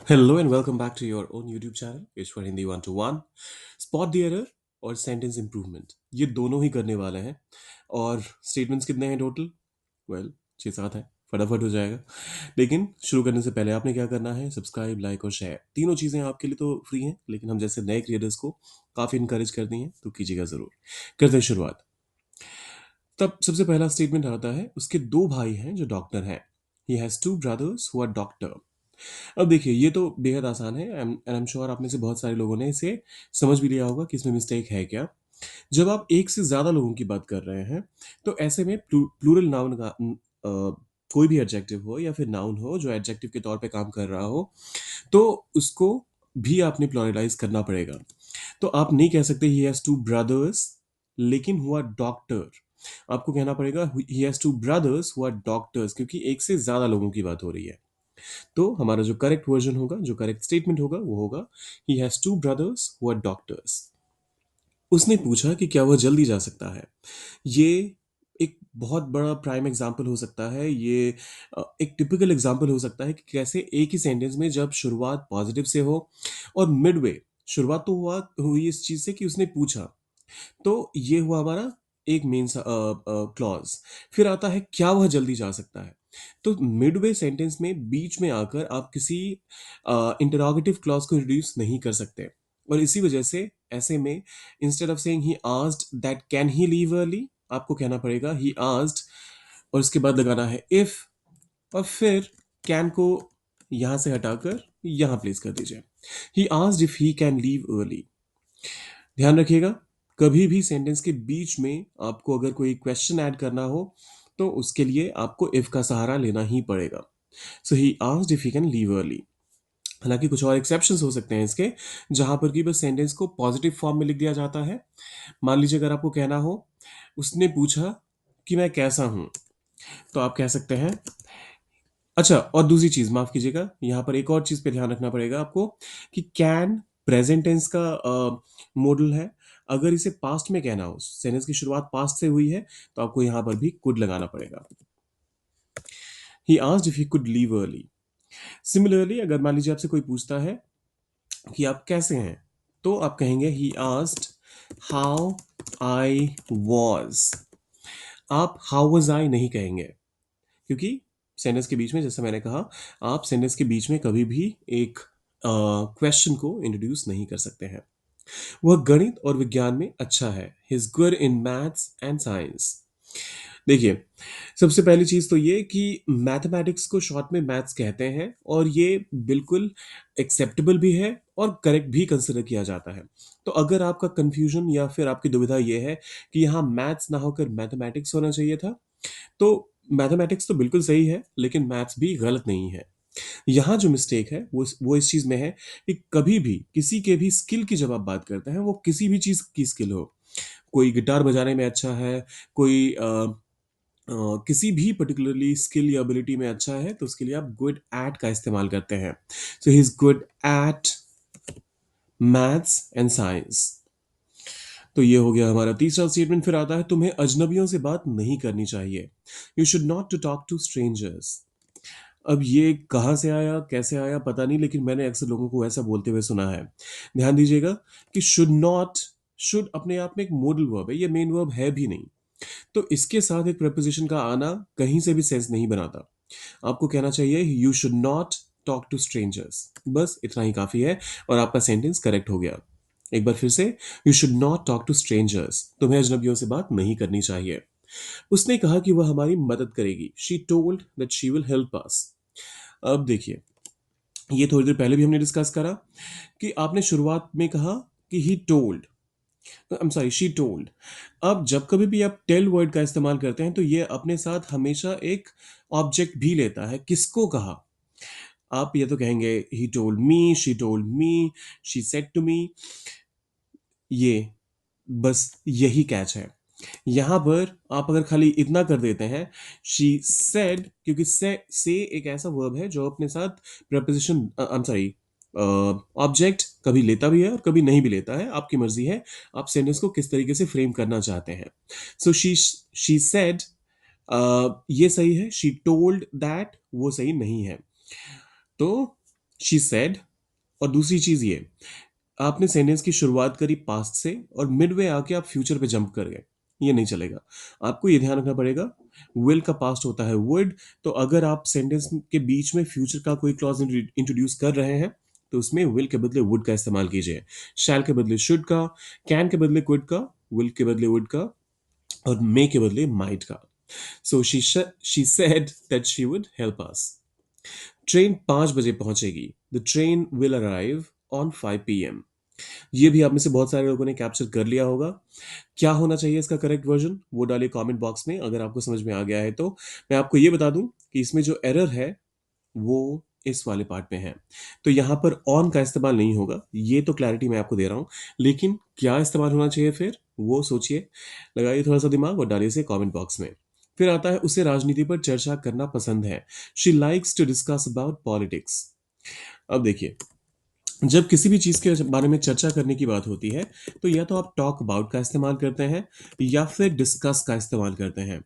Hello and welcome back to your own YouTube channel, Ishwar Hindi 1 to 1। Spot the error और sentence improvement ये दोनों ही करने वाले हैं। और स्टेटमेंट्स कितने हैं टोटल? वेल 6-7 है, फटाफट हो जाएगा। लेकिन शुरू करने से पहले आपने क्या करना है? सब्सक्राइब, लाइक और शेयर, तीनों चीज़ें आपके लिए तो फ्री हैं, लेकिन हम जैसे नए क्रिएटर्स को काफ़ी इंकरेज करती हैं, तो कीजिएगा ज़रूर। करते हैं शुरुआत। तब सबसे पहला स्टेटमेंट आता है, उसके दो भाई हैं जो डॉक्टर हैं। He has two brothers who are doctor. अब देखिए ये तो बेहद आसान है एंड आई एम श्योर आप में से बहुत सारे लोगों ने इसे समझ भी लिया होगा कि इसमें मिस्टेक है क्या। जब आप एक से ज्यादा लोगों की बात कर रहे हैं तो ऐसे में प्लूरल नाउन का कोई भी एडजेक्टिव हो या फिर नाउन हो जो एडजेक्टिव के तौर पे काम कर रहा हो तो उसको भी आपने प्लुरलाइज करना पड़ेगा। तो आप नहीं कह सकते ही हैज टू ब्रदर्स लेकिन हुआ डॉक्टर। आपको कहना पड़ेगा ही हैज टू ब्रदर्स हुआ डॉक्टर्स, क्योंकि एक से ज्यादा लोगों की बात हो रही है। तो हमारा जो करेक्ट वर्जन होगा, जो करेक्ट स्टेटमेंट होगा, वो होगा he has two brothers who are doctors. उसने पूछा कि क्या वह जल्दी जा सकता है। ये एक बहुत बड़ा प्राइम एग्जाम्पल हो सकता है। ये एक टिपिकल एग्जाम्पल हो सकता है कि कैसे एक ही सेंटेंस में जब शुरुआत पॉजिटिव से हो और मिडवे शुरुआत तो हुई इस चीज से कि उसने पूछा, तो ये हुआ हमारा एक मेन क्लॉज। फिर आता है क्या वह जल्दी जा सकता है। तो मिडवे सेंटेंस में बीच में आकर आप किसी इंटरोगेटिव क्लॉज को इंट्रोड्यूस नहीं कर सकते। और इसी वजह से ऐसे में instead of saying he asked that can he leave early, आपको कहना पड़ेगा ही आस्क्ड और उसके बाद लगाना है इफ, और फिर कैन को यहां से हटाकर यहां प्लेस कर दीजिए। ही asked if he can leave early. ध्यान रखिएगा, कभी भी सेंटेंस के बीच में आपको अगर कोई क्वेश्चन ऐड करना हो तो उसके लिए आपको इफ का सहारा लेना ही पड़ेगा। So he asked if he can leave early. हालांकि कुछ और एक्सेप्शंस हो सकते हैं इसके, जहां पर कि बस सेंटेंस को पॉजिटिव फॉर्म में लिख दिया जाता है। मान लीजिए अगर आपको कहना हो उसने पूछा कि मैं कैसा हूं, तो आप कह सकते हैं। अच्छा, और दूसरी चीज माफ कीजिएगा, यहाँ पर एक और चीज पे ध्यान रखना पड़ेगा आपको कि कैन प्रेजेंट टेंस का मॉडल है। अगर इसे पास्ट में कहना हो, सेंटेंस की शुरुआत पास्ट से हुई है, तो आपको यहाँ पर भी कुड लगाना पड़ेगा। ही asked if he could leave early. Similarly अगर मान लीजिए आपसे कोई पूछता है कि आप कैसे हैं, तो आप कहेंगे he asked how I was. आप हाउ वॉज आई नहीं कहेंगे, क्योंकि सेंटेंस के बीच में, जैसे मैंने कहा, आप सेंटेंस के बीच में कभी भी एक क्वेश्चन को इंट्रोड्यूस नहीं कर सकते हैं। वह गणित और विज्ञान में अच्छा है। ही is good in maths and science. देखिए, सबसे पहली चीज तो ये कि मैथमेटिक्स को शॉर्ट में मैथ्स कहते हैं और ये बिल्कुल एक्सेप्टेबल भी है और करेक्ट भी कंसिडर किया जाता है। तो अगर आपका कंफ्यूजन या फिर आपकी दुविधा ये है कि यहाँ मैथ्स ना होकर मैथमेटिक्स होना चाहिए था, तो मैथमेटिक्स तो बिल्कुल सही है लेकिन मैथ्स भी गलत नहीं है। यहाँ जो मिस्टेक है वो इस चीज में है कि कभी भी किसी के भी स्किल की जब आप बात करते हैं, वो किसी भी चीज की स्किल हो, कोई गिटार बजाने में अच्छा है, कोई किसी भी पर्टिकुलरली स्किल या एबिलिटी में अच्छा है, तो उसके लिए आप गुड एट का इस्तेमाल करते हैं। So he is good at maths and science. तो ये हो गया हमारा तीसरा स्टेटमेंट। फिर आता है तुम्हें अजनबियों से बात नहीं करनी चाहिए। You should not to talk to strangers. अब ये कहाँ से आया, कैसे आया पता नहीं, लेकिन मैंने अक्सर लोगों को ऐसा बोलते हुए सुना है। ध्यान दीजिएगा कि शुड नॉट, शुड अपने आप में एक मॉडल वर्ब है, ये मेन वर्ब है भी नहीं। तो इसके साथ एक प्रपोजिशन का आना कहीं से भी सेंस नहीं बनाता। आपको कहना चाहिए you should not talk to strangers, बस इतना ही काफी है और आपका सेंटेंस करेक्ट हो गया। एक बार फिर से, you should not talk to strangers, तुम्हें अजनबियों से बात नहीं करनी चाहिए। उसने कहा कि वह हमारी मदद करेगी। She told that she will help us. अब देखिए, ये थोड़ी देर पहले भी हमने डिस्कस करा कि आपने शुरुआत में कहा कि he told, I am sorry she told. अब जब कभी भी आप टेल वर्ड का इस्तेमाल करते हैं तो ये अपने साथ हमेशा एक ऑब्जेक्ट भी लेता है। किसको कहा? आप ये तो कहेंगे he told me, she told me, she said to me. ये बस यही कैच है। यहां पर आप अगर खाली इतना कर देते हैं शी सेड, क्योंकि से एक ऐसा वर्ब है जो अपने साथ preposition, I am sorry, object कभी लेता भी है और कभी नहीं भी लेता है, आपकी मर्जी है आप सेंटेंस को किस तरीके से फ्रेम करना चाहते हैं। सो शी सेड, ये सही है। शी टोल्ड दैट वो सही नहीं है। तो शी सेड। और दूसरी चीज ये, आपने सेंटेंस की शुरुआत करी पास्ट से और मिडवे आके आप फ्यूचर पे जंप कर गए, ये नहीं चलेगा। आपको ये ध्यान रखना पड़ेगा, विल का पास्ट होता है वुड। तो अगर आप सेंटेंस के बीच में फ्यूचर का कोई क्लॉज इंट्रोड्यूस कर रहे हैं तो उसमें विल के बदले वुड का इस्तेमाल कीजिए। शैल के बदले शुड का, कैन के बदले कुड का, विल के बदले वुड का, और मे के बदले माइट का। So she said that she would help us. Train 5 बजे पहुंचेगी। The train will arrive on 5 PM। ये भी आप में से बहुत सारे लोगों ने कैप्चर कर लिया होगा। क्या होना चाहिए इसका करेक्ट वर्जन, वो डालिए कमेंट बॉक्स में अगर आपको समझ में आ गया है तो। मैं आपको ये बता दूं कि इसमें जो एरर है वो इस वाले पार्ट में है। तो यहां पर ऑन का इस्तेमाल नहीं होगा, ये तो क्लैरिटी मैं आपको दे रहा हूं। लेकिन क्या इस्तेमाल होना चाहिए फिर, वो सोचिए, लगाइए थोड़ा सा दिमाग और डालिए इसे कमेंट बॉक्स में। फिर आता है, उसे राजनीति पर चर्चा करना पसंद है। She likes to discuss about politics. अब देखिए, जब किसी भी चीज के बारे में चर्चा करने की बात होती है तो या तो आप टॉक अबाउट का इस्तेमाल करते हैं या फिर डिस्कस का इस्तेमाल करते हैं।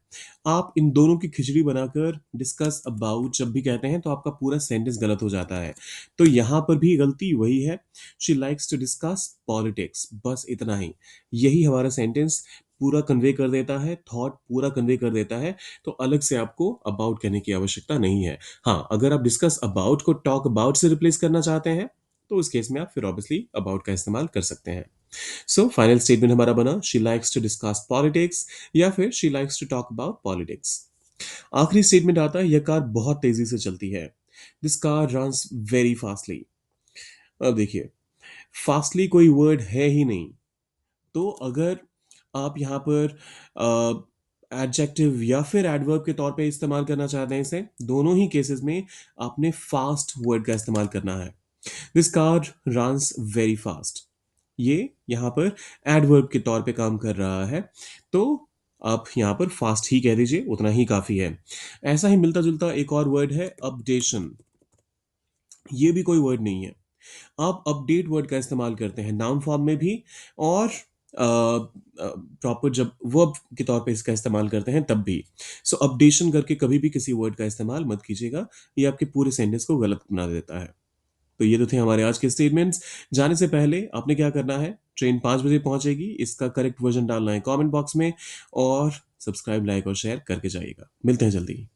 आप इन दोनों की खिचड़ी बनाकर डिस्कस अबाउट जब भी कहते हैं तो आपका पूरा सेंटेंस गलत हो जाता है। तो यहां पर भी गलती वही है। She likes to discuss politics, बस इतना ही। यही हमारा सेंटेंस पूरा कन्वे कर देता है, थॉट पूरा कन्वे कर देता है। तो अलग से आपको अबाउट कहने की आवश्यकता नहीं है। हाँ, अगर आप डिस्कस अबाउट को टॉक अबाउट से रिप्लेस करना चाहते हैं तो उस केस में आप फिर ऑब्वियसली अबाउट का इस्तेमाल कर सकते हैं। सो फाइनल स्टेटमेंट हमारा बना, she likes to discuss politics या फिर she likes to talk about politics. आखिरी स्टेटमेंट आता है, यह कार बहुत तेजी से चलती है। This car runs very fastly. अब देखिए, फास्टली कोई वर्ड है ही नहीं। तो अगर आप यहाँ पर एडजेक्टिव या फिर एडवर्ब के तौर पे इस्तेमाल करना चाहते हैं इसे, दोनों ही केसेस में आपने फास्ट वर्ड का इस्तेमाल करना है। This car runs very fast, ये यहाँ पर एडवर्ब के तौर पे काम कर रहा है। तो आप यहाँ पर फास्ट ही कह दीजिए, उतना ही काफी है। ऐसा ही मिलता जुलता एक और वर्ड है अपडेशन। ये भी कोई वर्ड नहीं है। आप अपडेट वर्ड का इस्तेमाल करते हैं नाउन फॉर्म में भी, और प्रॉपर जब वर्ब के तौर पे इसका इस्तेमाल करते हैं तब भी। सो अपडेशन करके कभी भी किसी वर्ड का इस्तेमाल मत कीजिएगा, ये आपके पूरे सेंटेंस को गलत बना देता है। तो ये तो थे हमारे आज के स्टेटमेंट्स। जाने से पहले आपने क्या करना है, ट्रेन 5 बजे पहुंचेगी, इसका करेक्ट वर्जन डालना है कमेंट बॉक्स में, और सब्सक्राइब, लाइक और शेयर करके जाइएगा। मिलते हैं जल्दी।